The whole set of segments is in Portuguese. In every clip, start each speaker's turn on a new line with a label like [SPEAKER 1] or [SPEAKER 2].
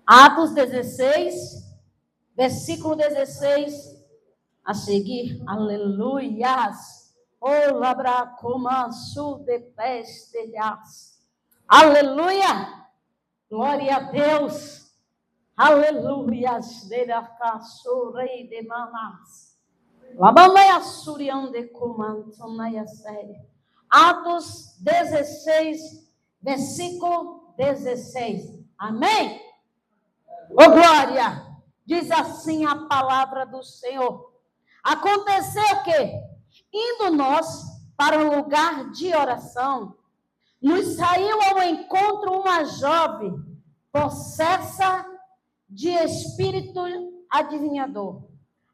[SPEAKER 1] Atos 16, versículo 16, a seguir, aleluias, aleluia, glória a Deus, aleluias, rei de manas, Atos 16, versículo 16, amém? Ô glória! Diz assim a palavra do Senhor. Aconteceu que, indo nós para um lugar de oração, nos saiu ao encontro uma jovem, possessa de espírito adivinhador,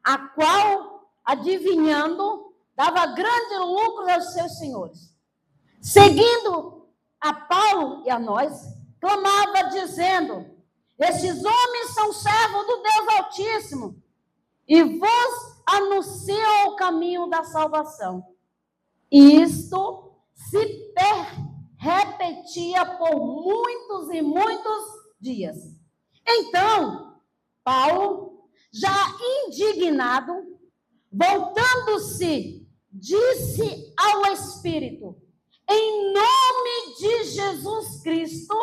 [SPEAKER 1] a qual, adivinhando, dava grande lucro aos seus senhores. Seguindo a Paulo e a nós, clamava dizendo: estes homens são servos do Deus Altíssimo e vos anunciam o caminho da salvação. E isto se repetia por muitos e muitos dias. Então, Paulo, já indignado, voltando-se, disse ao Espírito: em nome de Jesus Cristo,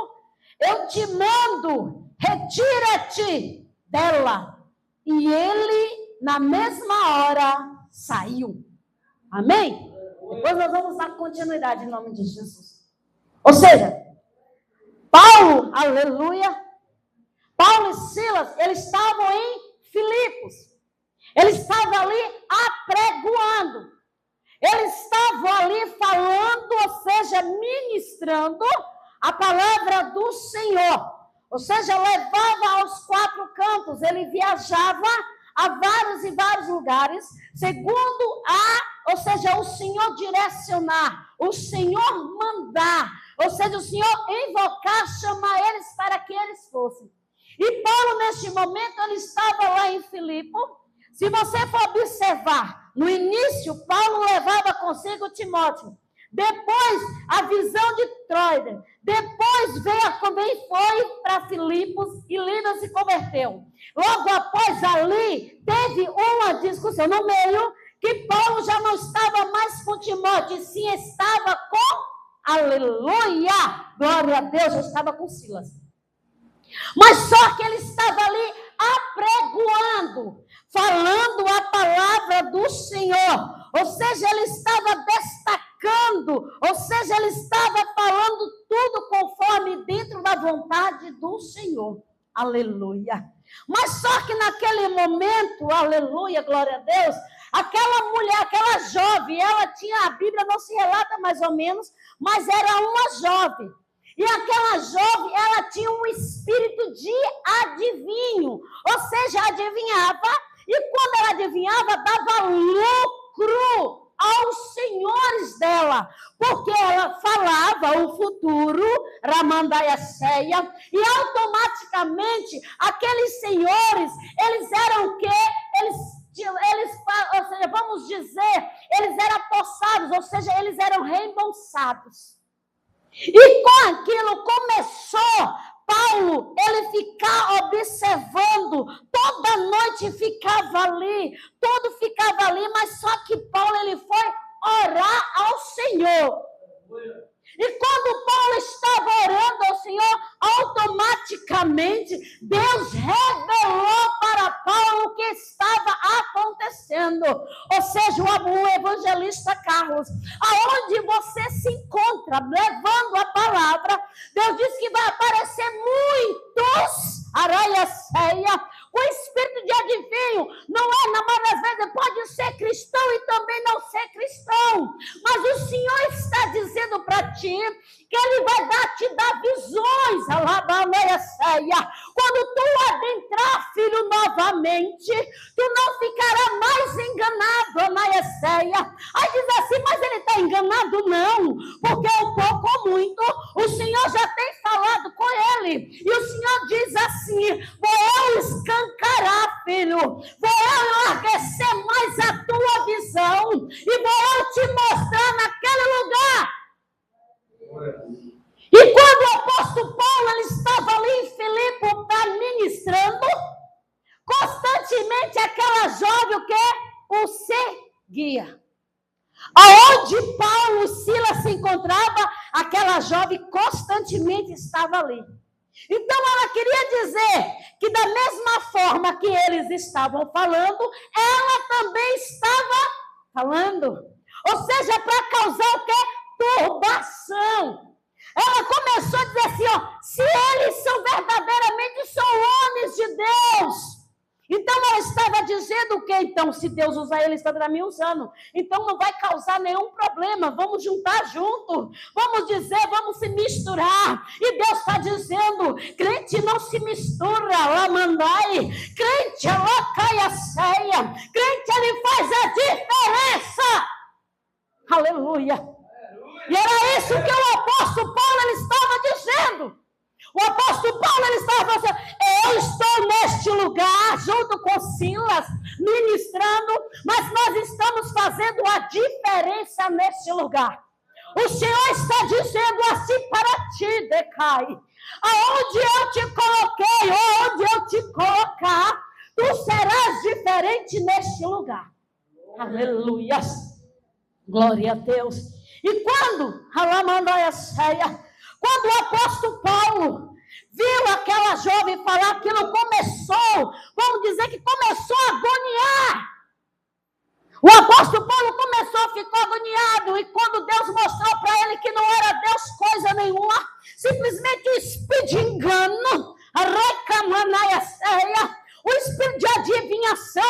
[SPEAKER 1] eu te mando, retira-te dela. E ele, na mesma hora, saiu. Amém? Depois nós vamos dar continuidade em nome de Jesus. Ou seja, Paulo, aleluia, Paulo e Silas, eles estavam em Filipos. Eles estavam ali apregoando. Eles estavam ali falando, ou seja, ministrando a palavra do Senhor. Ou seja, levava aos quatro cantos. Ele viajava a vários e vários lugares, segundo ou seja, o Senhor direcionar, o Senhor mandar, ou seja, o Senhor invocar, chamar eles para que eles fossem. E Paulo, neste momento, ele estava lá em Filipe. Se você for observar, no início, Paulo levava consigo Timóteo. Depois, a visão de Troia. Depois também foi para Filipos e Lida se converteu. Logo após ali, teve uma discussão no meio, que Paulo já não estava mais com Timóteo, e sim estava com, aleluia, glória a Deus, já estava com Silas. Mas só que ele estava ali apregoando, falando a palavra do Senhor. Ou seja, ele estava destacando, ou seja, ele estava falando tudo conforme dentro da vontade do Senhor. Aleluia. Mas só que naquele momento, aleluia, glória a Deus, aquela mulher, aquela jovem, ela tinha, a Bíblia não se relata mais ou menos, mas era uma jovem. E aquela jovem, ela tinha um espírito de adivinho, ou seja, adivinhava, e quando ela adivinhava, dava lucro aos senhores dela, porque ela falava o futuro, Ramandaia Ceia, e automaticamente aqueles senhores, eles eram o quê? Eles, ou seja, vamos dizer, eles eram apossados, ou seja, eles eram reembolsados. E com aquilo começou Paulo, ele ficar observando, toda noite ficava ali, tudo ficava ali, mas só que Paulo, ele foi orar ao Senhor. E quando Paulo estava orando ao Senhor, automaticamente Deus revelou para Paulo o que estava acontecendo. Ou seja, o evangelista Carlos, aonde você se encontra levando a palavra, Deus disse que vai aparecer muitos, Araia Ceia, o espírito de adivinho. Não é, na maioria das vezes, pode ser cristão e também não ser cristão. Mas o Senhor está dizendo para ti que Ele vai te dar visões. Alabameia Ceia. Quando tu adentrar, filho, novamente, tu não ficará mais enganado, Anaia Ceia. Aí diz assim, mas ele está enganado? Não, porque um pouco ou muito, o Senhor já tem falado com ele. E o Senhor diz assim, vou eu escancarar, filho, vou eu enlarguecer mais a tua visão, e vou eu te mostrar naquele lugar. E quando o apóstolo Paulo, ele estava ali em Filipe para Aonde Paulo e Silas se encontravam, aquela jovem constantemente estava ali. Então ela queria dizer que da mesma forma que eles estavam falando, ela também estava falando. Ou seja, para causar o quê? Turbação. Ela começou a dizer assim, ó, se eles são verdadeiramente são homens de Deus. Então ela estava dizendo o quê? Então, se Deus usar eles, está me usando. Então não vai causar nenhum problema. Vamos juntar junto. Vamos dizer, vamos se misturar. E Deus está dizendo, crente não se mistura, lá mandai. Crente, lá cai a ceia. Crente, ele faz a diferença. Aleluia. E era isso que o apóstolo Paulo ele estava dizendo. O apóstolo Paulo ele estava dizendo, eu estou neste lugar, junto com Silas, ministrando, mas nós estamos fazendo a diferença neste lugar. O Senhor está dizendo assim para ti, Decai, aonde eu te coloquei, onde eu te colocar, tu serás diferente neste lugar. Aleluia. Glória a Deus. E quando o apóstolo Paulo viu aquela jovem falar, aquilo começou, vamos dizer que começou a agoniar. O apóstolo Paulo começou a ficar agoniado, e quando Deus mostrou para ele que não era Deus coisa nenhuma, simplesmente o espírito de engano, o espírito de adivinhação,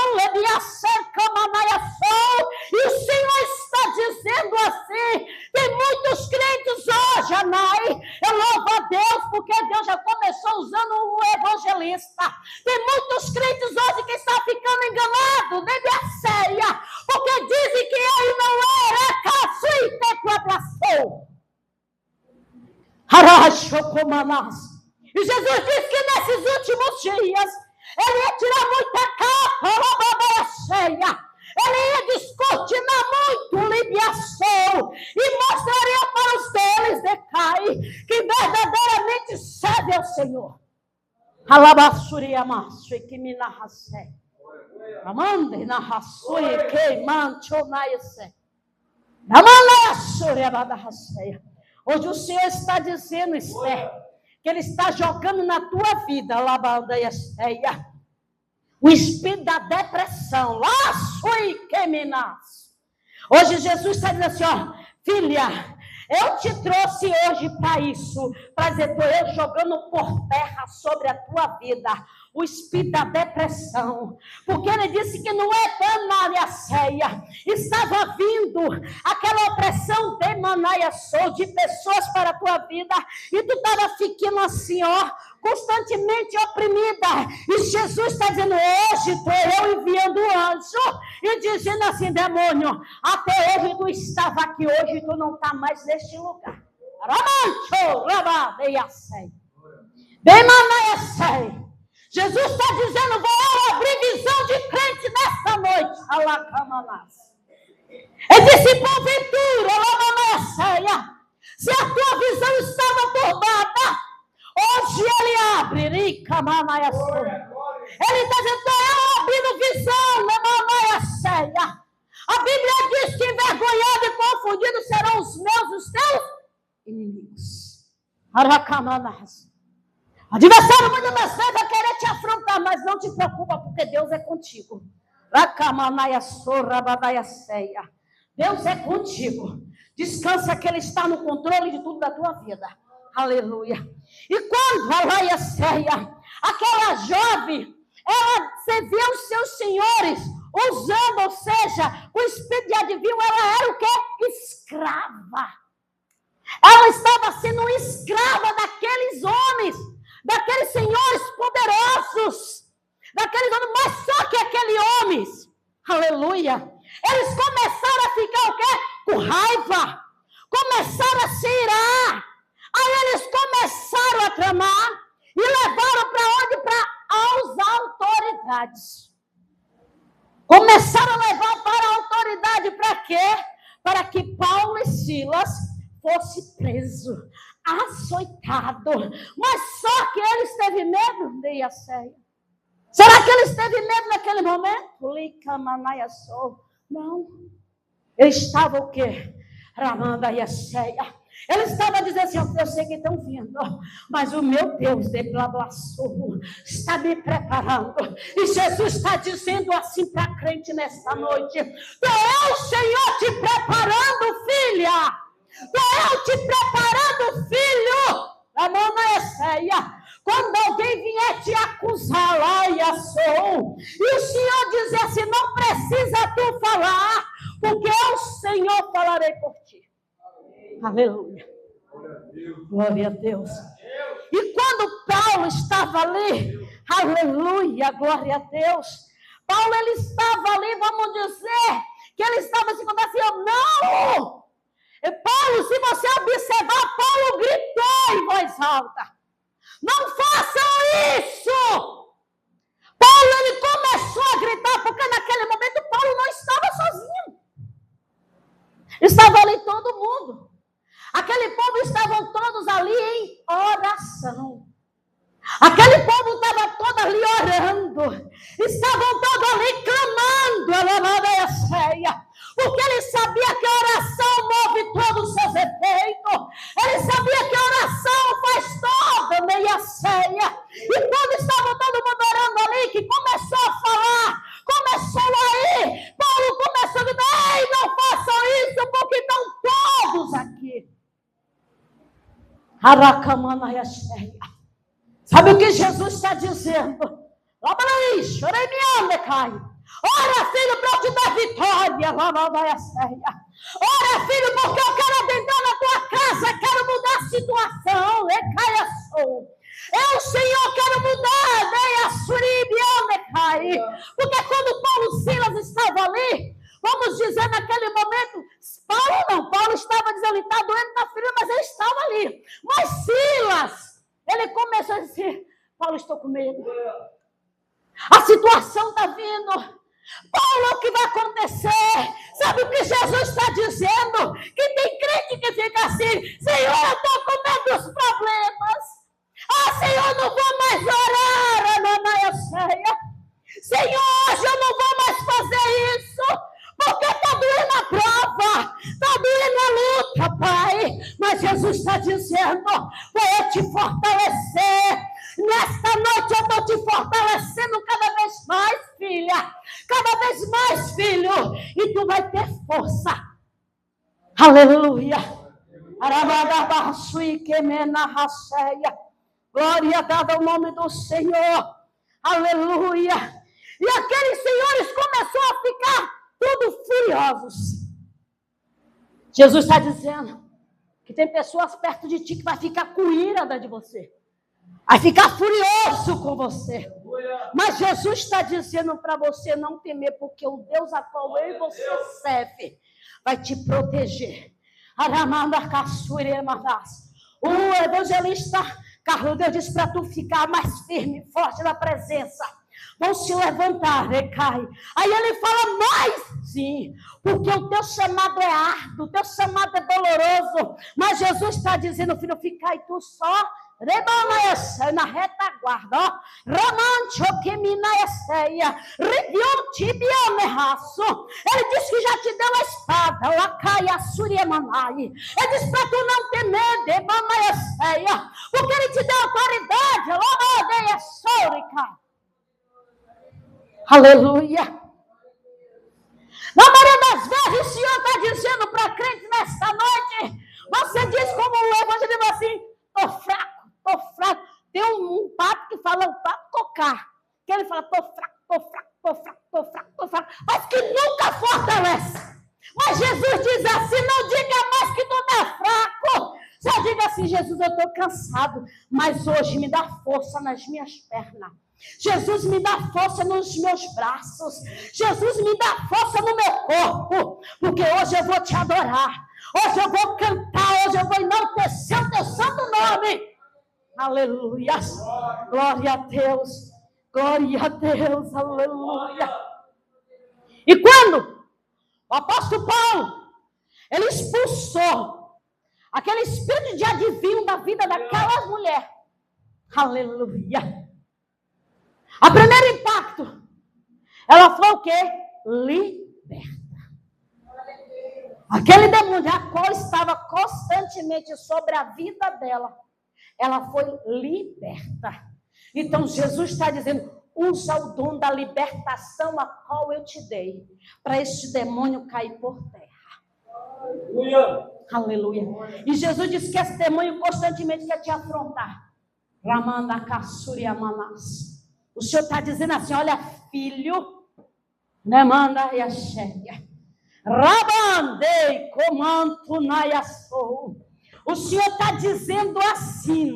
[SPEAKER 1] e o Senhor está dizendo assim, tem muitos crentes hoje, Anai, eu louvo a Deus, porque Deus já começou usando um evangelista, tem muitos crentes hoje que estão ficando enganados, porque dizem que ele não era, e Jesus disse que nesses últimos dias, ele ia tirar muita capa, ele ia descortinar muito libiação e mostraria para os deles, Decai, que verdadeiramente serve ao Senhor. Hoje o Senhor está dizendo, Esther, que Ele está jogando na tua vida, o espírito da depressão. Hoje Jesus está dizendo assim, ó, filha, eu te trouxe hoje para isso, para dizer, estou eu jogando por terra sobre a tua vida o espírito da depressão, porque ele disse que não é Tanaia ceia, estava vindo aquela opressão de Manaia Sou, de pessoas para a tua vida, e tu estava ficando assim, ó, constantemente oprimida, e Jesus está dizendo, hoje estou eu enviando o anjo, e dizendo assim, demônio, até hoje tu estava aqui, hoje tu não está mais neste lugar. Jesus está dizendo, vou abrir visão de crente nesta noite. Ele disse, porventura, se a tua visão estava turbada, hoje ele abre. Ele está dizendo, eu abrindo visão, a Bíblia diz que envergonhado e confundido serão os meus, os teus inimigos. Adversário muitas vezes vai querer te afrontar, mas não te preocupa, porque Deus é contigo. Deus é contigo. Descansa que Ele está no controle de tudo da tua vida. Aleluia. E quando aquela jovem, ela servia os seus senhores, usando, ou seja, o espírito de adivinho, ela era o quê? Escrava. Ela estava sendo escrava daqueles homens, daqueles senhores poderosos, daqueles homens, mas só que aqueles homens, aleluia, eles começaram a ficar o quê? Com raiva, começaram a se irar, aí eles começaram a tramar e levaram para onde? Para as autoridades. Começaram a levar para a autoridade, para quê? Para que Paulo e Silas fosse preso, açoitado, mas só que ele teve medo de ceia. Será que ele teve medo naquele momento? Não. Ele estava o quê? Ramanda e Yesseia. Ele estava dizendo assim, eu sei que estão vindo, mas o meu Deus de Blablaçu está me preparando. E Jesus está dizendo assim para a crente nesta noite: é o Senhor te preparando, filha. É eu te preparando, filho. Ramanda e Yesseia. Quando alguém vier te acusar lá, e o Senhor dizer assim, não precisa tu falar, porque eu, Senhor, falarei por ti. Aleluia. Glória a Deus. E quando Paulo estava ali, aleluia, glória a Deus. Paulo, ele estava ali, vamos dizer, que ele estava se contando assim, não! Paulo, se você observar, Paulo gritou em voz alta. Não façam isso! Paulo, ele começou a gritar, porque naquele momento Paulo não estava sozinho. Estava ali todo mundo. Aquele povo estavam todos ali em oração. Aquele povo estava todo ali orando. Estavam todos ali clamando, porque ele sabia que a oração move todos os seus efeitos. Ele sabia que a oração faz toda meia ceia. E quando estava todo mundo orando ali, que começou a falar, começou aí, Paulo começou a dizer, ei, não façam isso, porque estão todos aqui. Aracamana Yesseia. Sabe o que Jesus está dizendo? Ora, filho, para eu te dar vitória. Ora, filho, porque eu quero adentrar na tua casa, quero mudar a situação. Eu, Senhor, quero mudar. Porque quando Paulo e Silas estavam ali, vamos dizer, naquele momento, Paulo estava dizendo, ele está doendo, está ferido, mas ele estava ali. Mas Silas, ele começou a dizer, Paulo, estou com medo. A situação está vindo. Paulo, o que vai acontecer? Sabe o que Jesus está dizendo? Que tem crente que fica assim, Senhor, eu estou com medo dos problemas. Senhor, não vou mais orar, Senhor, hoje eu não vou mais fazer isso. Porque está doendo a prova, está doendo a luta, Pai. Mas Jesus está dizendo, vou eu te fortalecer. Nesta noite eu estou te fortalecendo cada vez mais, filha. Cada vez mais, filho. E tu vai ter força. Aleluia. Glória dada ao nome do Senhor. Aleluia. E aqueles senhores começaram a ficar tudo furiosos. Jesus está dizendo que tem pessoas perto de ti que vai ficar com ira de você. Vai ficar furioso com você. Mas Jesus está dizendo para você não temer, porque o Deus a qual eu e você serve vai te proteger. O evangelista Carlos, Deus diz para tu ficar mais firme, forte na presença. Vão se levantar, recai. Aí ele fala, mas sim, porque o teu chamado é árduo, o teu chamado é doloroso. Mas Jesus está dizendo, filho, fica aí tu só, na retaguarda, ó. Ele disse que já te deu a espada, ele disse para tu não temer, porque ele te deu autoridade, aleluia. Na maioria das vezes o Senhor está dizendo para crente nesta noite, você diz como o evangelho assim, estou fraco. Tem um papo que fala o papo tocar, que ele fala, estou fraco, mas que nunca fortalece. Mas Jesus diz assim, não diga mais que tu está fraco. Só diga assim, Jesus, eu estou cansado, mas hoje me dá força nas minhas pernas. Jesus, me dá força nos meus braços. Jesus, me dá força no meu corpo, porque hoje eu vou te adorar. Hoje eu vou cantar, hoje eu vou enaltecer o teu santo nome. Aleluia. Glória a Deus. Glória a Deus. Aleluia. E quando o apóstolo Paulo, ele expulsou aquele espírito de adivinho da vida daquela mulher. Aleluia. A primeiro impacto, ela falou o quê? Liberta. Aquele demônio, a qual estava constantemente sobre a vida dela, ela foi liberta. Então Jesus está dizendo, usa o dom da libertação a qual eu te dei, para este demônio cair por terra. Aleluia. Aleluia. E Jesus disse que esse demônio constantemente quer te afrontar. O Senhor está dizendo assim, olha, filho, né, manda e a cheia. Rabandei comanto naiassou. O Senhor está dizendo assim,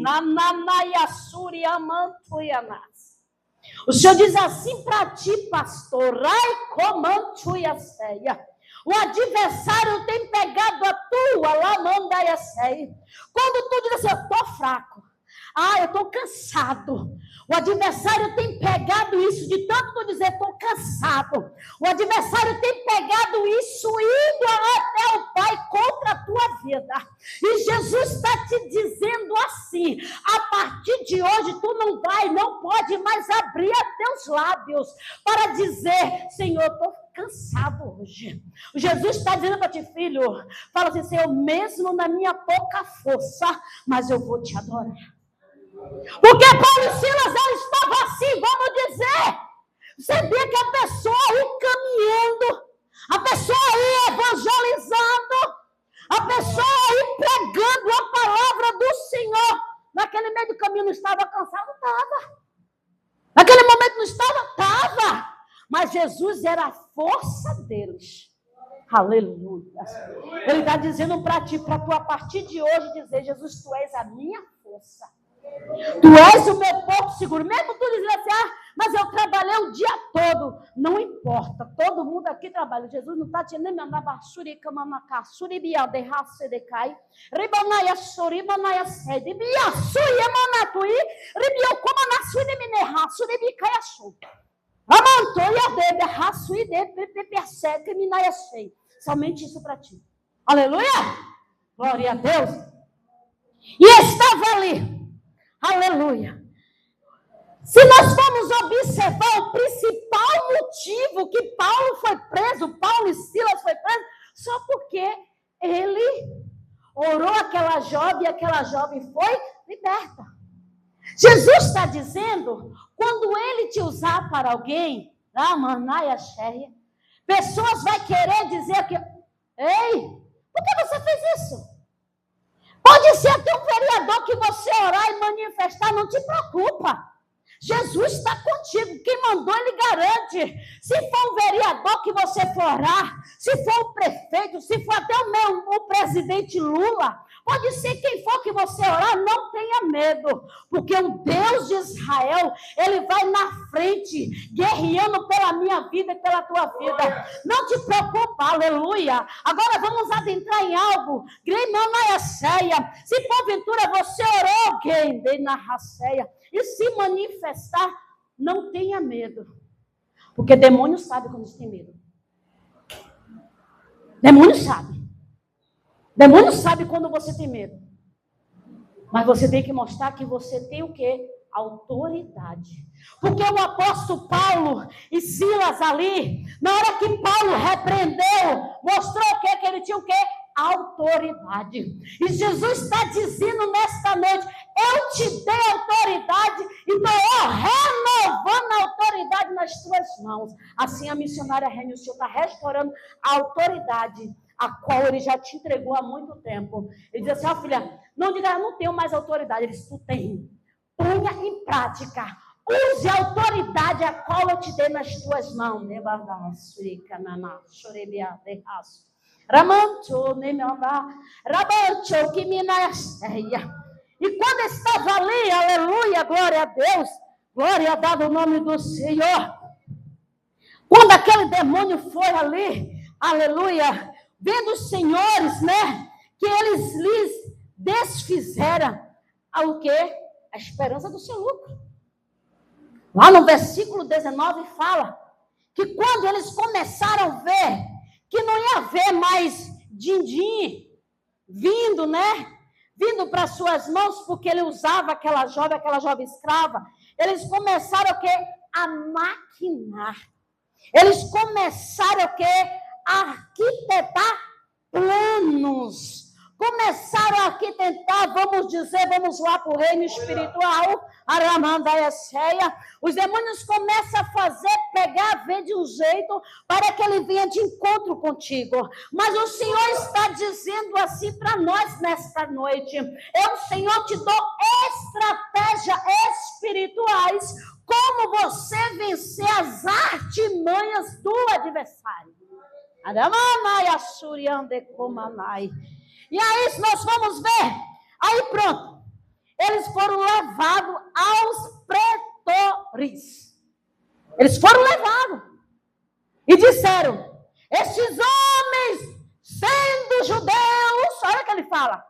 [SPEAKER 1] o Senhor diz assim para ti, pastor, rai comanto e a ceia. O adversário tem pegado a tua lamandaiaceia. Quando tu diz assim, eu estou fraco, eu estou cansado. O adversário tem pegado isso, de tanto tu dizer, estou cansado. O adversário tem pegado isso, indo até o Pai contra a tua vida. E Jesus está te dizendo assim, a partir de hoje tu não pode mais abrir a teus lábios para dizer, Senhor, estou cansado hoje. Jesus está dizendo para ti, filho, fala assim, Senhor, mesmo na minha pouca força, mas eu vou te adorar. Porque Paulo e Silas, eles estavam assim, vamos dizer, você vê que a pessoa ia caminhando, a pessoa ia evangelizando, a pessoa ia pregando a palavra do Senhor. Naquele meio do caminho não estava cansado? Estava. Naquele momento não estava? Estava. Mas Jesus era a força deles. Aleluia. Ele está dizendo para ti, para tu a partir de hoje dizer, Jesus, tu és a minha força. Tu és o meu porto seguro. Mesmo tu dizendo assim, mas eu trabalhei o dia todo. Não importa, todo mundo aqui trabalha. Jesus não está te nem mandando surikamamaka, suribiade, rasedecai, ribanaia suribanaia sede, biasuia manatui, ribiocomanasui minerra, suribicai assu. Amantoia debe, raçui debe, persegue, minaia sei. Somente isso para ti. Aleluia! Glória a Deus. E estava ali. Aleluia. Se nós formos observar o principal motivo que Paulo foi preso, Paulo e Silas foi preso, só porque ele orou aquela jovem e aquela jovem foi liberta. Jesus está dizendo, quando ele te usar para alguém, pessoas vão querer dizer que, ei, por que você fez isso? Pode ser até um vereador que você orar e manifestar, não te preocupa. Jesus está contigo, quem mandou ele garante. Se for um vereador que você for orar, se for o prefeito, se for até o presidente Lula, pode ser quem for que você orar, não tenha medo, porque o Deus de Israel, ele vai na frente, guerreando pela minha vida e pela tua vida. Não te preocupa, aleluia. Agora vamos adentrar em algo. Se porventura você orou alguém, na raceia, e se manifestar, não tenha medo. Porque demônio sabe quando você tem medo. Demônio sabe. Demônio sabe quando você tem medo. Mas você tem que mostrar que você tem o quê? Autoridade. Porque o apóstolo Paulo e Silas ali, na hora que Paulo repreendeu, mostrou o quê? Que ele tinha o quê? Autoridade. E Jesus está dizendo nesta noite, eu te dei autoridade, então eu renovando a autoridade nas tuas mãos. Assim a missionária Rênia, o Senhor está restaurando a autoridade, a qual ele já te entregou há muito tempo. Ele diz assim, filha, não diga, eu não tenho mais autoridade. Ele diz, tu tem. Ponha em prática. Use a autoridade a qual eu te dei nas tuas mãos. E quando estava ali, aleluia, glória a Deus, glória a dado o nome do Senhor. Quando aquele demônio foi ali, aleluia, vendo os senhores, né, que eles lhes desfizeram o quê? A esperança do seu lucro. Lá no versículo 19 fala que quando eles começaram a ver que não ia haver mais din-din vindo, né? Vindo para suas mãos, porque ele usava aquela jovem escrava, eles começaram o quê? A maquinar. Eles começaram o quê? A arquitetar planos malignos começaram aqui tentar, vamos dizer, vamos lá para o reino espiritual, Aramandaia. Os demônios começam a pegar, ver de um jeito para que ele venha de encontro contigo. Mas o Senhor está dizendo assim para nós nesta noite: eu, Senhor, te dou estratégias espirituais, como você vencer as artimanhas do adversário. Aramandaia, Suriande Comanai. E aí nós vamos ver, aí pronto, eles foram levados aos pretores. Eles foram levados e disseram: estes homens, sendo judeus, olha o que ele fala,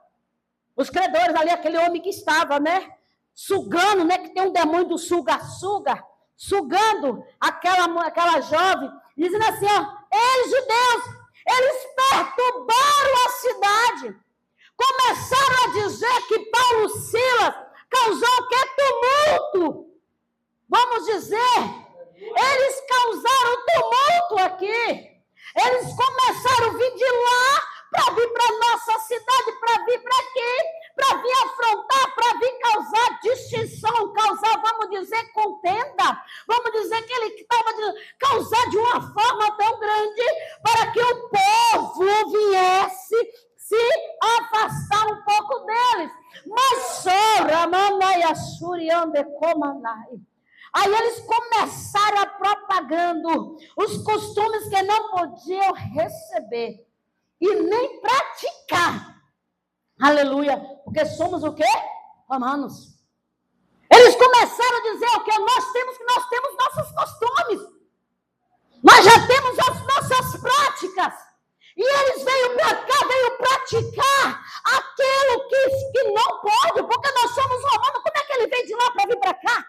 [SPEAKER 1] os credores ali, aquele homem que estava, né, sugando, né, que tem um demônio do suga-suga, sugando aquela jovem, dizendo assim, ó, eles judeus, eles perturbaram a cidade. Começaram a dizer que Paulo e Silas causou o que? Tumulto. Vamos dizer, eles causaram tumulto aqui. Eles começaram a vir de lá para vir para a nossa cidade, para vir para aqui, para vir afrontar, para vir causar distinção, causar, vamos dizer, contenda. Vamos dizer que ele estava causar de uma forma tão grande para que o povo viesse se afastar um pouco deles. Mas só Ramanai Suriande Comanai. Aí eles começaram a propagando os costumes que não podiam receber e nem praticar. Aleluia. Porque somos o quê? Romanos. Eles começaram a dizer o que nós temos nossos costumes. Nós já temos as nossas práticas. E eles veio para cá, veio praticar aquilo que não pode, porque nós somos romanos. Como é que ele veio de lá para vir para cá?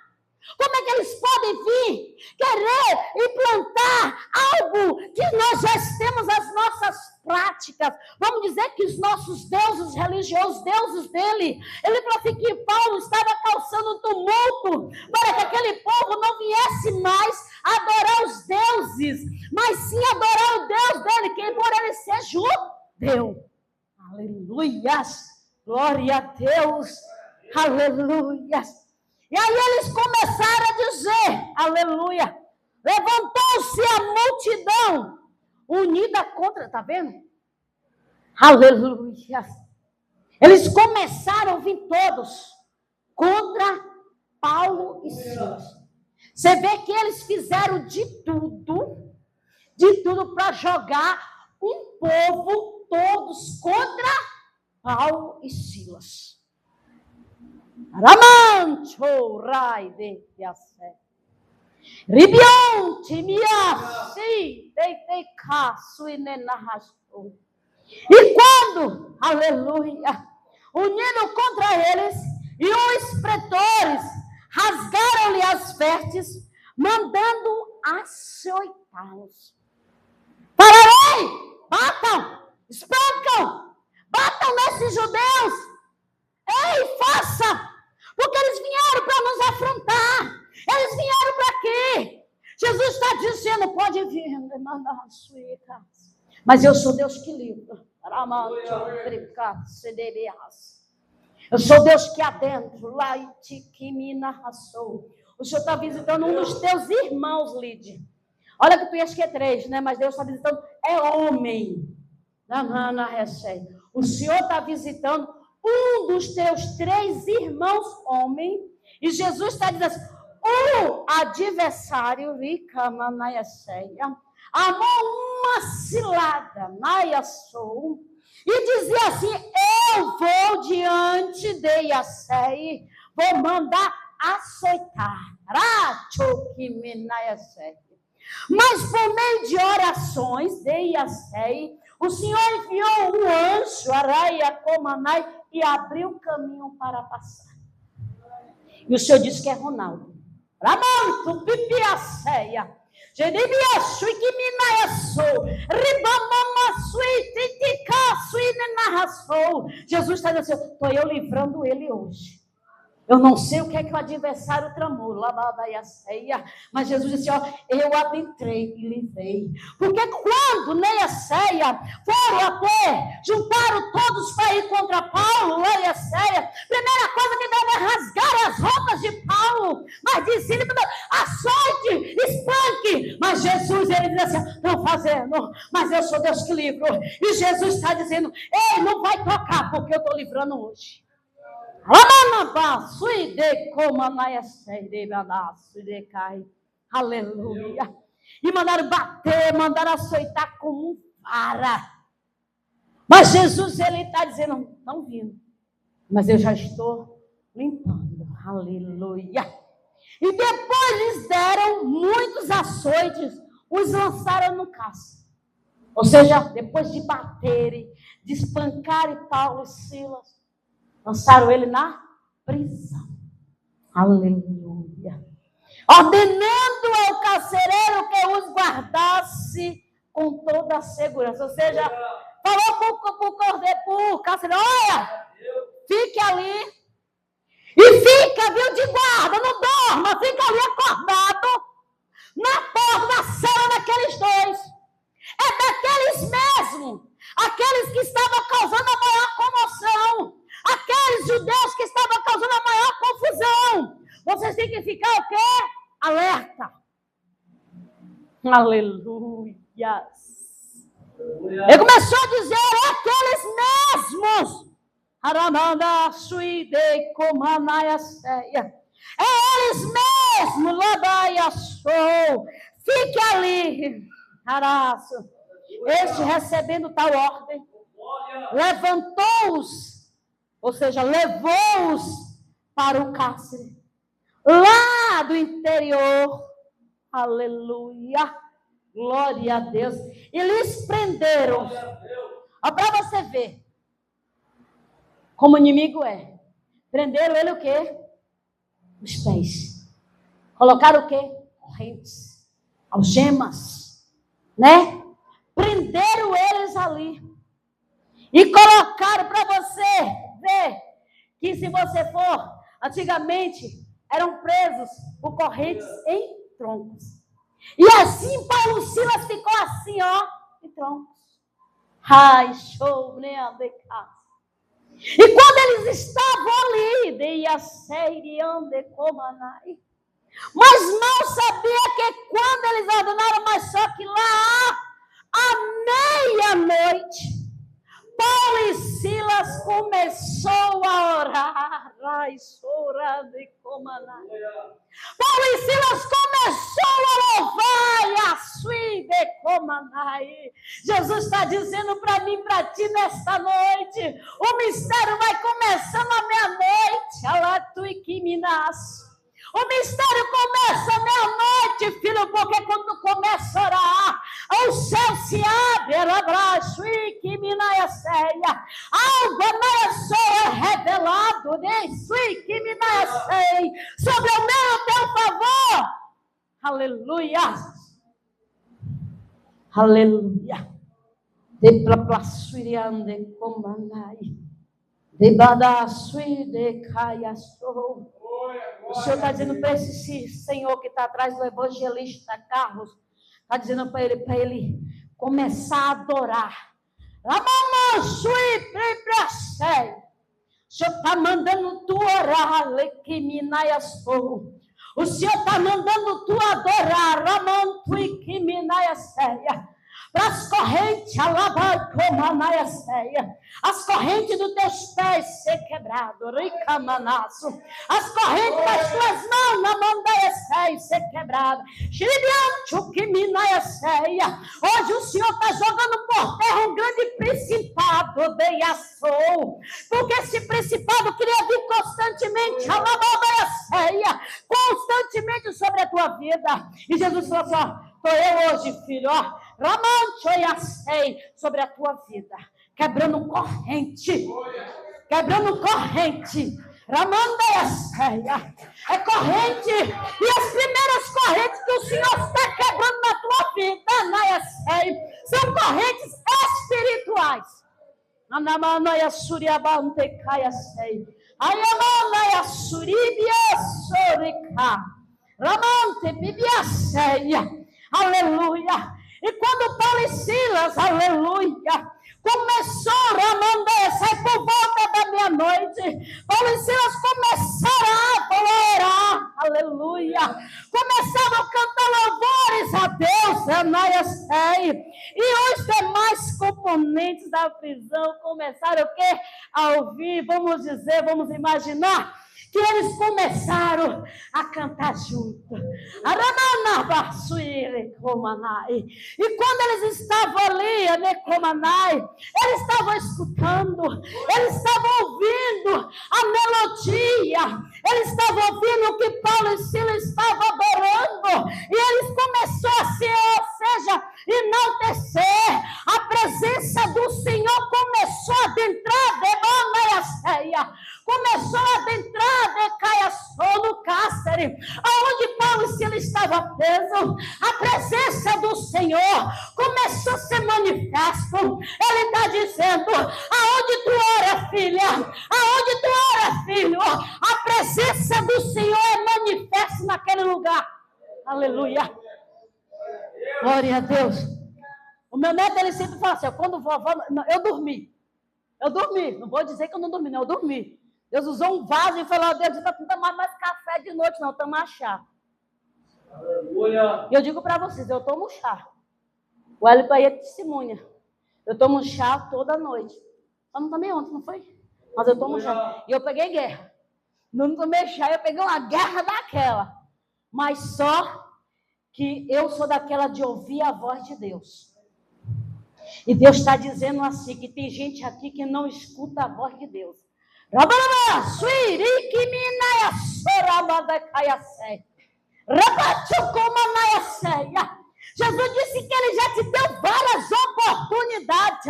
[SPEAKER 1] Como é que eles podem vir querer implantar algo que nós já temos as nossas práticas? Vamos dizer que os nossos deuses religiosos, deuses dele, ele falou assim que Paulo estava causando tumulto para que aquele povo não viesse mais adorar os deuses, mas sim adorar o Deus dele, que por ele ser judeu. Aleluias, glória a Deus, aleluias. E aí eles começaram a dizer, aleluia, levantou-se a multidão unida contra, tá vendo? Aleluia. Eles começaram a vir todos contra Paulo e Silas. Você vê que eles fizeram de tudo para jogar um povo todos contra Paulo e Silas. Ramancho rai de yase. Ribion timiasi de caso e nenahasu. E quando, aleluia, unindo contra eles, e os pretores rasgaram-lhe as vestes, mandando açoitá-los. Pararei! Batam! Espancam! Batam nesses judeus! Ei, faça! Porque eles vieram para nos afrontar. Eles vieram para quê? Jesus está dizendo, pode vir, mas eu sou Deus que livra. Eu sou Deus que adentro. O Senhor está visitando um dos teus irmãos, Lídia. Olha que tu acha que é 3, né? Mas Deus está visitando, é homem. O Senhor está visitando um dos teus 3 irmãos homem, e Jesus está dizendo assim, o adversário, amou uma cilada, e dizia assim, eu vou diante de Yasei, vou mandar açoitar, mas por meio de orações de Yasei, o Senhor enviou um anjo, Araia Comanai, e abriu o caminho para passar. E o Senhor disse que é Ronaldo. Ramanto, pipiaceia. Jeribiaçu, que minayaçou. Ribamamassu, titicaçu, e nenarraçou. Jesus está dizendo assim, estou eu livrando ele hoje. Eu não sei o que é que o adversário tramou, mas Jesus disse, ó, eu adentrei e livrei. Porque quando nem a ceia foram até, juntaram todos para ir contra Paulo, lá e a ceia, primeira coisa que deve é rasgar as roupas de Paulo, mas disse, ele mandou, açoite, espanque, mas Jesus, ele diz assim, estão fazendo, mas eu sou Deus que livro, e Jesus está dizendo, ei, não vai tocar, porque eu estou livrando hoje. Aleluia. E mandaram bater, mandaram açoitar como um vara. Mas Jesus, ele está dizendo, não vindo, mas eu já estou limpando. Aleluia. E depois lhes deram muitos açoites, os lançaram no cálice. Ou seja, depois de baterem, de espancarem Paulo e Silas, lançaram ele na prisão. Aleluia. Ordenando ao carcereiro que os guardasse com toda a segurança. Ou seja, falou para o carcereiro, olha, fique ali. E fica, viu, de guarda, não dorma, fica ali acordado na porta da cela daqueles dois. É daqueles mesmo, aqueles que estavam causando a maior comoção. Aqueles judeus que estavam causando a maior confusão. Vocês têm que ficar o quê? Alerta. Aleluia. Ele começou a dizer, aqueles mesmos. Aramanda, suide, comanaia, ceia. É eles mesmos, labaia, sou. Fique ali. Araço. Este recebendo tal ordem, levantou-os. Ou seja, levou-os para o cárcere, lá do interior. Aleluia. Glória a Deus. E lhes prenderam. Para você ver como o inimigo é. Prenderam ele o quê? Os pés. Colocaram o quê? Correntes. Algemas. Né? Prenderam eles ali. E colocaram para você ver que se você for, antigamente eram presos por correntes em troncos. E assim Paulo e Silas ficou assim, ó, em troncos. Ai, show, né, e quando eles estavam ali, mas não sabia que quando eles ordenaram, mas só que lá, à meia-noite, Paulo e Silas começou a orar. Paulo e Silas começou a louvar. Jesus está dizendo para mim, para ti nesta noite, o mistério vai começando à meia-noite. O mistério começa à meia-noite, filho, porque quando começa a orar, o céu se abre, abraço e que minaia séria. Algo é revelado, que minaia séria, sobre o meu teu favor. Aleluia. Aleluia. De plaplasuiriande comanai. De badaçui de caiaçou. O Senhor está dizendo para esse senhor que está atrás do evangelista Carlos, está dizendo para ele começar a adorar. O Senhor está mandando tu orar, o Senhor está mandando tu adorar, para as correntes, as correntes dos teus pés ser quebrado, as correntes das tuas mãos na mandaia ser quebrada. Hoje o Senhor está jogando por terra um grande principado, porque esse principado queria vir constantemente sobre a tua vida. E Jesus falou assim, estou eu hoje, filho, sobre a tua vida, quebrando corrente, é corrente, e as primeiras correntes que o Senhor está quebrando na tua vida, são correntes espirituais. Ayamana Suribia Sorica. Ramante Bibiaceia. Aleluia. E quando Paulo e Silas, aleluia, começou a sair por volta da meia-noite, Paulo e Silas começaram a orar, aleluia, começaram a cantar louvores a Deus, Anaias, e os demais componentes da prisão começaram o quê? A ouvir, vamos dizer, vamos imaginar, que eles começaram a cantar junto. E quando eles estavam ali, eles estavam escutando, eles estavam ouvindo a melodia, eles estavam ouvindo o que Paulo e Silas estavam adorando, e eles começaram a se, ou seja, enaltecer. A presença do Senhor começou a adentrar começou a adentrar no cárcere, aonde Paulo e Silas estavam presos. A presença do Senhor começou a ser manifesta. Ele está dizendo: aonde tu ora, filha, aonde tu ora, filho, a presença do Senhor é manifesta naquele lugar. Aleluia. Glória a Deus. O meu neto, ele sempre fala assim: quando vovó, eu dormi, não vou dizer que eu não dormi, não, eu dormi. Deus usou um vaso e falou: Deus, para não tomar mais café de noite, não, tomar chá. Aleluia. E eu digo para vocês, eu tomo chá. O Hélio aí é testemunha. Eu tomo chá toda noite. Eu não tomei ontem, não foi? Mas eu tomo chá. E eu peguei guerra. Não tomei chá, eu peguei uma guerra daquela. Mas só que eu sou daquela de ouvir a voz de Deus. E Deus está dizendo assim, que tem gente aqui que não escuta a voz de Deus. Jesus disse que ele já te deu várias oportunidades.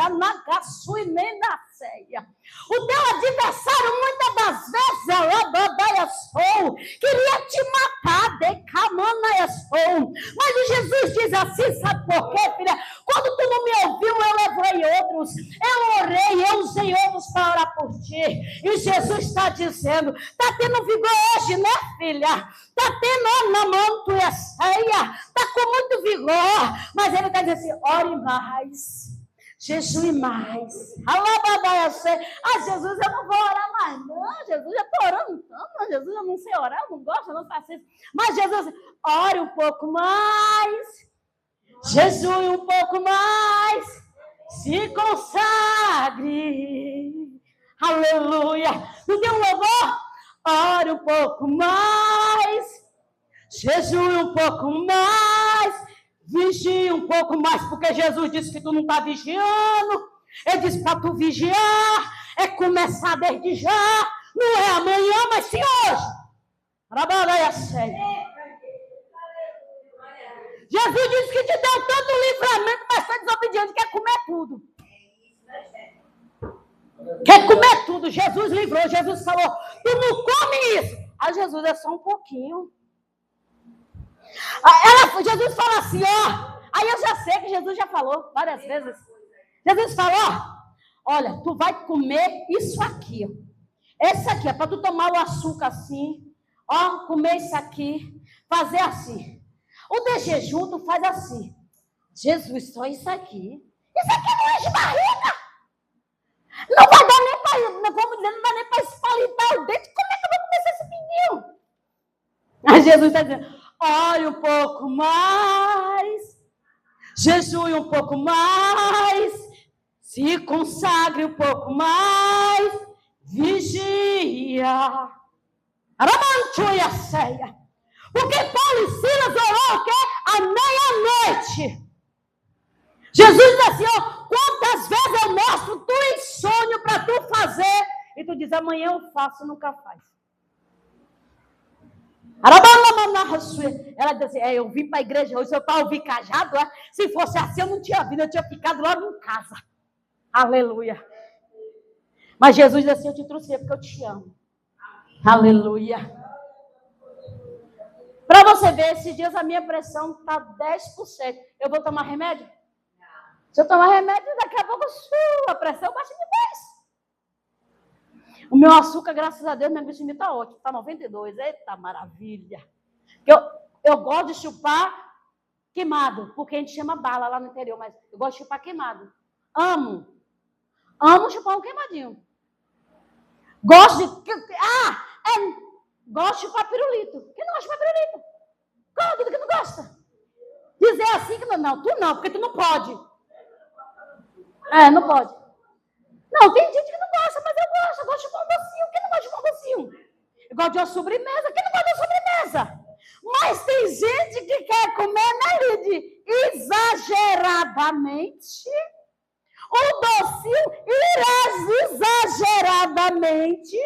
[SPEAKER 1] O teu adversário, muitas das vezes, queria te matar. Mas Jesus diz assim, sabe por quê, filha? Quando tu não me ouviu, eu levei outros. Eu orei, eu usei outros para orar por ti. E Jesus está dizendo: está tendo vigor hoje, né, filha? Está tendo na mão, tu é ceia. Está com muito vigor. Mas ele está dizendo assim: ore mais. Jejue mais. Jesus, eu não vou orar mais, não. Jesus, eu estou orando tanto. Jesus, eu não sei orar, eu não gosto, eu não faço isso. Mas Jesus, ore um pouco mais. Jejue um pouco mais. Se consagre. Aleluia. Não tem um louvor? Ore um pouco mais. Jejue um pouco mais. Vigie um pouco mais, porque Jesus disse que tu não está vigiando. Ele disse para tu vigiar, é começar desde já, não é amanhã, mas sim hoje. Jesus disse que te deu tanto livramento, mas foi desobediente, quer comer tudo. Quer comer tudo. Jesus livrou, Jesus falou: tu não come isso. Aí Jesus, é só um pouquinho. Jesus fala assim, ó. Aí eu já sei que Jesus já falou várias vezes. Jesus falou: olha, tu vai comer isso aqui. Esse aqui é para tu tomar o açúcar assim. Ó, comer isso aqui. Fazer assim. O de jejum, tu faz assim. Jesus, só isso aqui. Isso aqui não é de barriga. Não vai dar nem para, vamos dizer, não dá nem para espalitar o dente. Como é que eu vou comer esse pinguinho? Aí Jesus está dizendo: ore um pouco mais, jejue um pouco mais, se consagre um pouco mais, vigia. Aramantuia ceia. Porque Paulo e Silas orou o quê? À meia-noite. Jesus diz assim: ó, quantas vezes eu mostro tu em sonho para tu fazer, e tu diz: amanhã eu faço, nunca faz. Ela diz assim: eu vim para a igreja hoje, eu para ouvir cajado, se fosse assim eu não tinha vindo, eu tinha ficado logo em casa. Aleluia. Mas Jesus diz assim: eu te trouxe porque eu te amo. Aleluia. Para você ver, esses dias a minha pressão está 10%. Eu vou tomar remédio? Se eu tomar remédio, daqui a pouco a pressão baixa de 10. O meu açúcar, graças a Deus, minha glicemia está ótima. Está 92. Eita, maravilha. Eu gosto de chupar queimado, porque a gente chama bala lá no interior, mas eu gosto de chupar queimado. Amo chupar um queimadinho. Gosto de chupar pirulito. Quem não gosta de chupar pirulito? Qual que não gosta? Dizer assim que não, tu não, porque tu não pode. Não pode. Não, tem gente que não gosta, mas eu gosto de chupar um docinho. Quem não gosta de chupar um docinho? Eu gosto de uma sobremesa. Quem não gosta de uma sobremesa? Mas tem gente que quer comer, né, Lide? Exageradamente. O docinho exageradamente.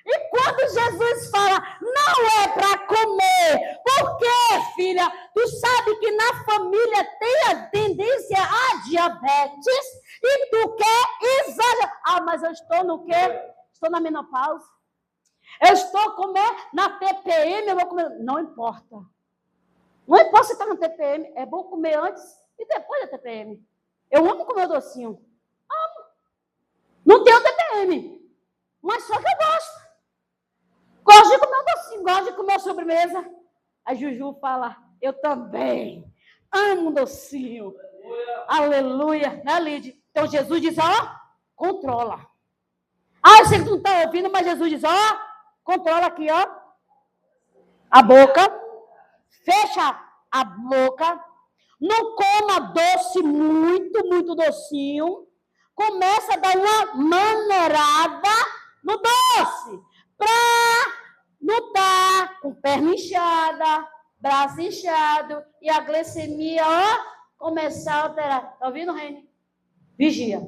[SPEAKER 1] E quando Jesus fala, não é para comer. Por quê, filha? Tu sabe que na família tem a tendência a diabetes e tu quer exagerar. Mas eu estou no quê? Estou na menopausa. Eu estou comendo na TPM, eu vou comer. Não importa. Não importa se está na TPM. É bom comer antes e depois da TPM. Eu amo comer o docinho. Amo. Não tenho TPM. Mas só que eu gosto. Gosto de comer um docinho, gosto de comer a sobremesa. A Juju fala, eu também amo docinho. Aleluia. Né, Lide? Então Jesus diz, controla. Eu sei que tu não está ouvindo, mas Jesus diz, controla aqui, a boca. Fecha a boca. Não coma doce muito docinho. Começa a dar uma maneirada no doce. Para não estar com perna inchada, braço inchado e a glicemia, começar a alterar. Está ouvindo, Reni? Vigia.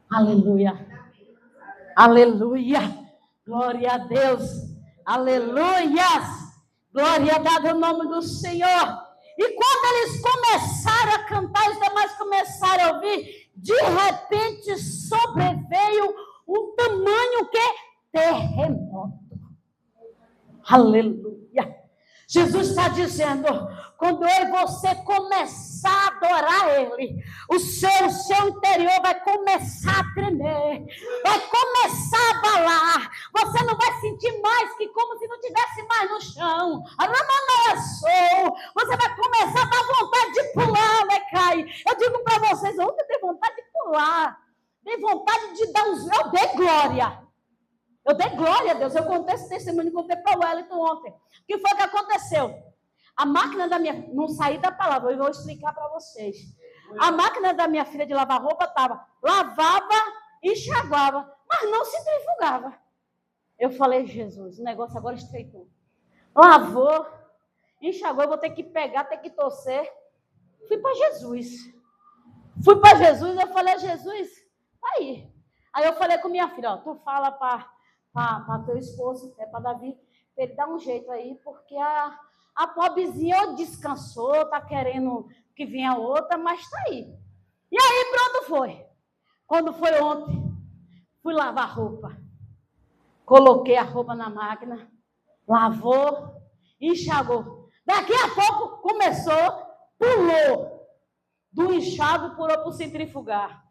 [SPEAKER 1] Aleluia. Aleluia. Glória a Deus. Aleluias. Glória a Deus no nome do Senhor. E quando eles começaram a cantar, os demais começaram a ouvir, de repente sobreveio um tamanho que terremoto. Aleluia. Jesus está dizendo, quando eu e você começar a adorar Ele, o seu interior vai começar a tremer, vai começar a abalar, você não vai sentir mais que como se não tivesse mais no chão, você vai começar a dar vontade de pular, vai cair. Eu digo para vocês, ontem eu dei vontade de pular, dei vontade de dar uns... Eu dei glória a Deus. Eu contei esse testemunho, contei para o Wellington ontem. O que foi que aconteceu? A máquina da minha... Não saí da palavra, eu vou explicar para vocês. A máquina da minha filha de lavar roupa estava... Lavava, enxaguava, mas não centrifugava. Eu falei, Jesus, o negócio agora estreitou. Lavou, enxagou, eu vou ter que pegar, ter que torcer. Fui para Jesus. Eu falei, Jesus, aí. Aí eu falei com minha filha, tu fala para teu esposo, para Davi, para ele dar um jeito aí, porque a pobrezinha descansou, tá querendo que venha outra, mas tá aí. E aí pronto foi. Quando foi ontem, fui lavar roupa. Coloquei a roupa na máquina, lavou, enxagou. Daqui a pouco pulou. Do enxágue pulou para o centrifugar.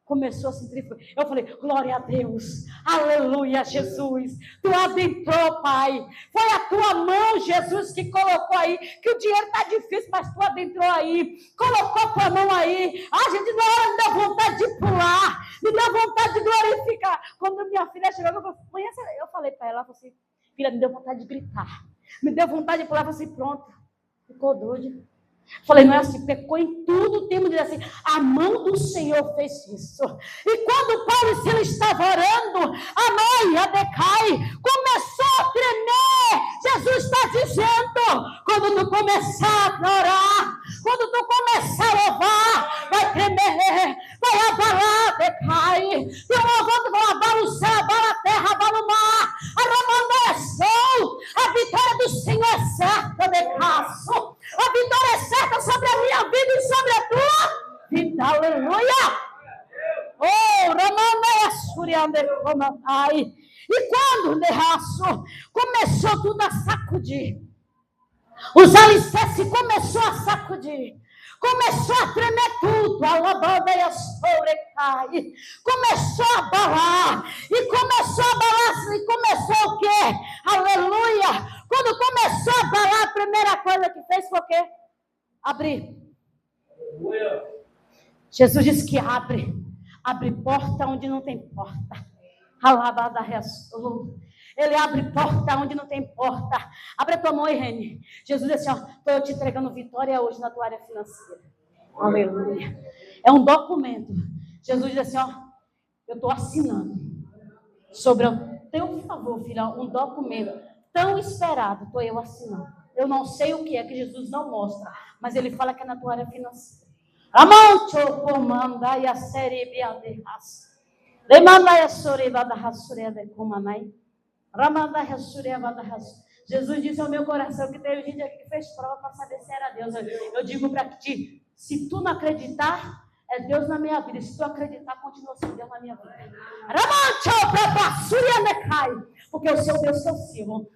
[SPEAKER 1] Começou a centrifugar. Eu falei, glória a Deus, aleluia, Jesus. Tu adentrou, Pai. Foi a tua mão, Jesus, que colocou aí. Que o dinheiro está difícil, mas tu adentrou aí. Colocou a tua mão aí. Gente, na hora me deu vontade de pular. Me deu vontade de glorificar. Quando minha filha chegou, eu falei para ela, assim, filha, me deu vontade de gritar. Me deu vontade de pular. Eu falei assim, pronto. Ficou doido. Falei, não é assim, pecou em tudo, temos de dizer assim, a mão do Senhor fez isso. E quando Paulo e Silas estavam orando, a mãe, a decai, começou a tremer. Jesus está dizendo, quando tu começar a orar, quando tu começar a louvar, vai tremer, vai abalar, decai. E o louvor vai abalar o céu, abalar a terra, abalar o mar. A vitória do Senhor é certa, decaço. A vitória é certa sobre a minha vida e sobre a tua vida. Aleluia! E quando o derraço começou tudo a sacudir, os alicerces começou a sacudir, começou a tremer tudo, começou a abalar, e e começou o quê? Aleluia! Quando começou a falar, a primeira coisa que fez foi o quê? Abrir. Jesus disse que abre porta onde não tem porta. Alabada Jesus. Ele abre porta onde não tem porta. Abre a tua mão, Irene. Jesus disse assim, estou te entregando vitória hoje na tua área financeira. Aleluia. É um documento. Jesus disse assim, eu estou assinando sobre o teu favor, filha, um documento tão esperado. Estou eu assinando. Eu não sei o que é que Jesus não mostra, mas ele fala que é na tua área financeira. Amancho comanda e a série de raça. Jesus disse ao meu coração que teve gente aqui que fez prova para saber se era Deus. Eu digo para ti, se tu não acreditar, é Deus na minha vida. Se tu acreditar, continua sendo Deus na minha vida. Porque eu sou o Deus que eu sirvo.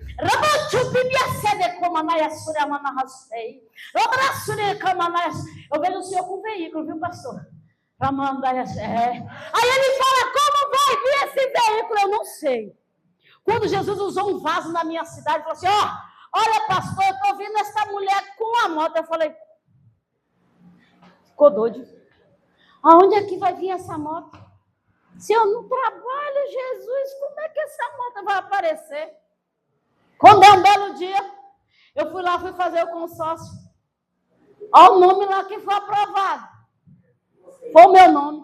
[SPEAKER 1] Eu vejo o Senhor com um veículo, viu, pastor? Aí ele fala, como vai vir esse veículo? Eu não sei. Quando Jesus usou um vaso na minha cidade, falou assim, olha pastor, eu estou vendo essa mulher com a moto. Eu falei, ficou doido. Aonde é que vai vir essa moto? Se eu não trabalho, Jesus, como é que essa moto vai aparecer? Quando é um belo dia, eu fui fazer o consórcio. Olha o nome lá que foi aprovado. Foi o meu nome.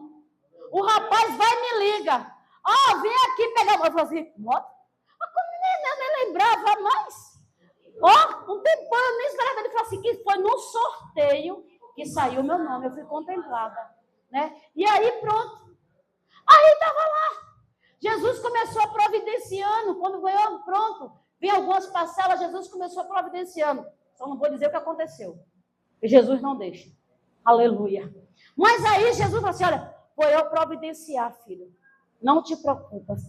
[SPEAKER 1] O rapaz vai e me liga. Vem aqui pegar. Eu falei assim, moto? Eu nem lembrava mais. Um tempão eu nem esperava. Ele falou assim, que foi no sorteio que saiu o meu nome. Eu fui contemplada. Né? E aí pronto. Aí estava lá. Jesus começou a providenciando. Quando ganhou, pronto. Vem algumas parcelas, Jesus começou a providenciando. Só não vou dizer o que aconteceu. E Jesus não deixa. Aleluia. Mas aí Jesus falou assim, olha, vou eu providenciar, filho. Não te preocupas.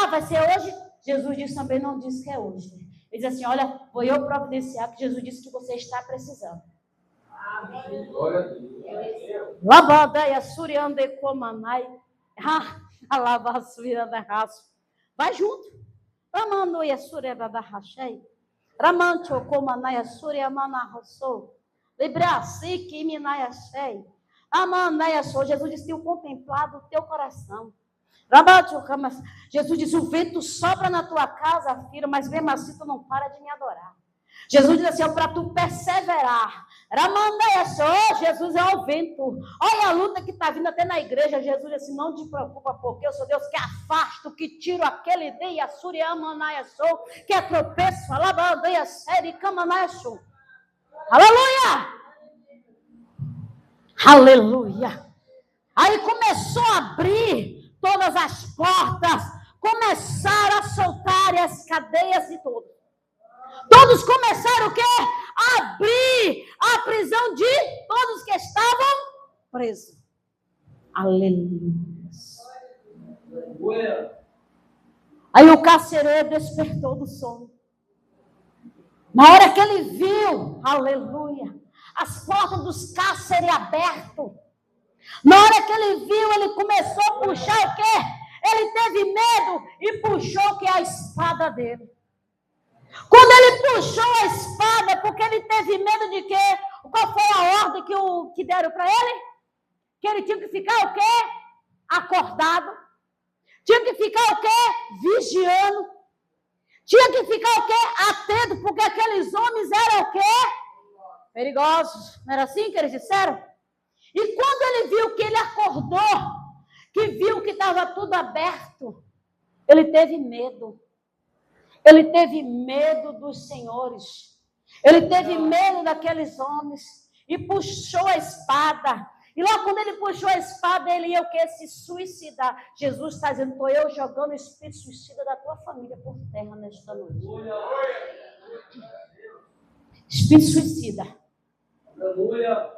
[SPEAKER 1] Vai ser hoje? Jesus disse também, não disse que é hoje. Ele diz assim, olha, vou eu providenciar, que Jesus disse que você está precisando. Amém. Lavadaia suriande comanai. Alava suriande raço. Vai junto. Ramanoia sureba rachei. Ramancho comanai suriamana raçou. Librasi que minai achei. Jesus disse, tenho contemplado o teu coração. Jesus disse, o vento sopra na tua casa, filho, mas mesmo assim tu não para de me adorar. Jesus disse assim, para tu perseverar. Jesus é o vento. Olha a luta que está vindo até na igreja. Jesus disse, não te preocupa, porque eu sou Deus que afasto, que tiro aquele deia, suriamanaya sou, que é tropeço, alabandeia, série, camanaya sou. Aleluia! Aleluia! Aí começou a abrir todas as portas, começaram a soltar as cadeias e tudo. Todos começaram o quê? A abrir a prisão de todos que estavam presos. Aleluia! Aí o carcereiro despertou do sono. Na hora que ele viu, aleluia, as portas dos cárceres abertas. Na hora que ele viu, ele começou a puxar o quê? Ele teve medo e puxou o que? A espada dele. Quando ele puxou a espada, porque ele teve medo de quê? Qual foi a ordem que deram para ele? Que ele tinha que ficar o quê? Acordado. Tinha que ficar o quê? Vigiando. Tinha que ficar o quê? Atento, porque aqueles homens eram o quê? Perigosos. Não era assim que eles disseram? E quando ele viu que ele acordou, que viu que estava tudo aberto, ele teve medo. Ele teve medo dos senhores. Ele teve medo daqueles homens. E puxou a espada. E lá quando ele puxou a espada, ele ia o quê? Se suicidar. Jesus está dizendo, estou eu jogando o espírito suicida da tua família por terra nesta noite. Espírito suicida. Aleluia.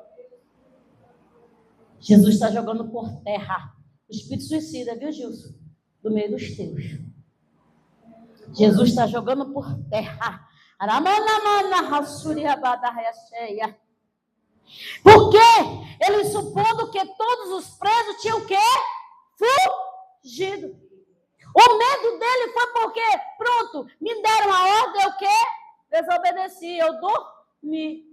[SPEAKER 1] Jesus está jogando por terra o espírito suicida, viu, Gilson? Do meio dos teus. Jesus está jogando por terra. Porque ele supondo que todos os presos tinham o quê? Fugido. O medo dele foi porque, pronto, me deram a ordem, o quê? Desobedeci, eu dormi.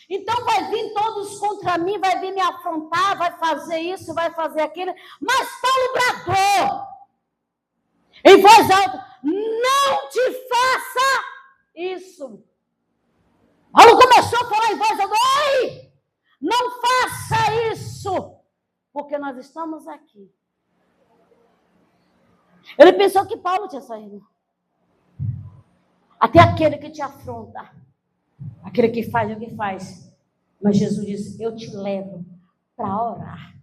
[SPEAKER 1] Então vai vir todos contra mim, vai vir me afrontar, vai fazer isso, vai fazer aquilo. Mas Paulo bradou em voz alta: não te faça isso. Paulo começou a falar em voz alta: ei, não faça isso, porque nós estamos aqui. Ele pensou que Paulo tinha saído. Até aquele que te afronta, aquele que faz o que faz. Mas Jesus disse: eu te levo para orar.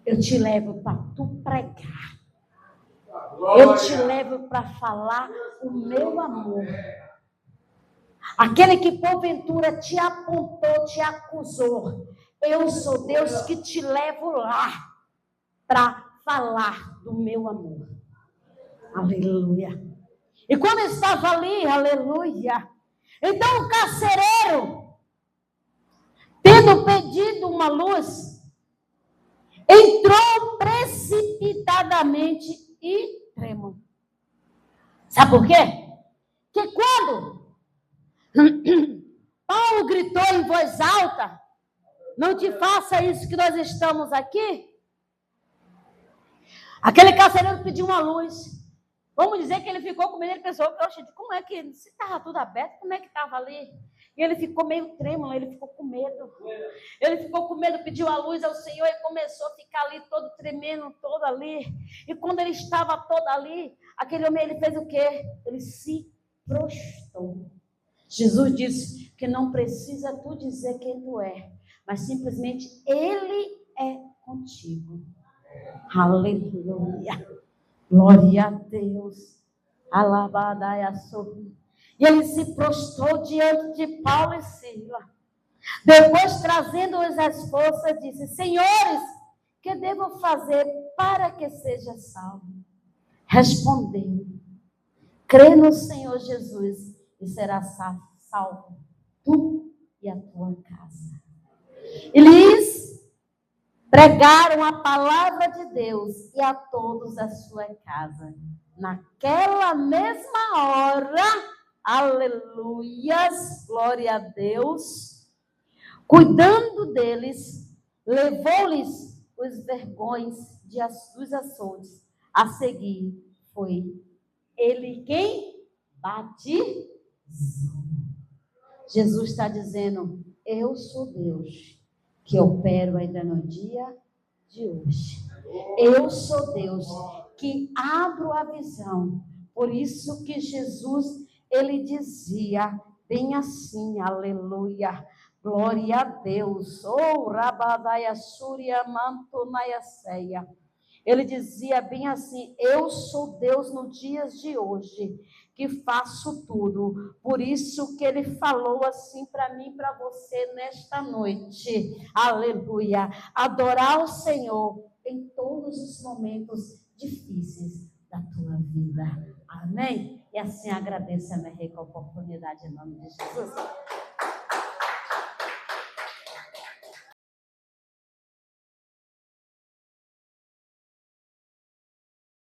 [SPEAKER 1] Eu te levo para tu pregar. Eu te levo para falar o meu amor. Aquele que porventura te apontou, te acusou, eu sou Deus que te levo lá para falar do meu amor. Aleluia. E quando estava ali, aleluia, então o carcereiro, tendo pedido uma luz, entrou precipitadamente e tremou. Sabe por quê? Porque quando Paulo gritou em voz alta: não te faça isso que nós estamos aqui, aquele carcereiro pediu uma luz. Vamos dizer que ele ficou com medo, ele pensou: oxe, como é que, se estava tudo aberto, como é que estava ali? E ele ficou meio trêmulo, ele ficou com medo. Ele ficou com medo, pediu a luz ao Senhor e começou a ficar ali todo tremendo, todo ali. E quando ele estava todo ali, aquele homem, ele fez o quê? Ele se prostrou. Jesus disse que não precisa tu dizer quem tu é, mas simplesmente Ele é contigo. Aleluia. Glória a Deus. Alabadai sorri. E ele se prostrou diante de Paulo e Silas. Depois, trazendo-os as forças, disse: senhores, que devo fazer para que seja salvo? Respondeu: crê no Senhor Jesus e serás salvo, tu e a tua casa. Eles pregaram a palavra de Deus e a todos a sua casa. Naquela mesma hora, aleluias, glória a Deus, cuidando deles, levou-lhes os vergões dos açoites. A seguir foi ele quem batizou. Jesus está dizendo: eu sou Deus que opero ainda no dia de hoje. Eu sou Deus que abro a visão. Por isso que Jesus, ele dizia bem assim, aleluia, glória a Deus. Oh, Rabadaia Surya Mantonaia Ceia. Ele dizia bem assim: eu sou Deus nos dias de hoje, que faço tudo. Por isso que ele falou assim para mim e para você nesta noite. Aleluia. Adorar o Senhor em todos os momentos difíceis da tua vida. Amém? E assim agradeço a minha rica oportunidade em nome de Jesus.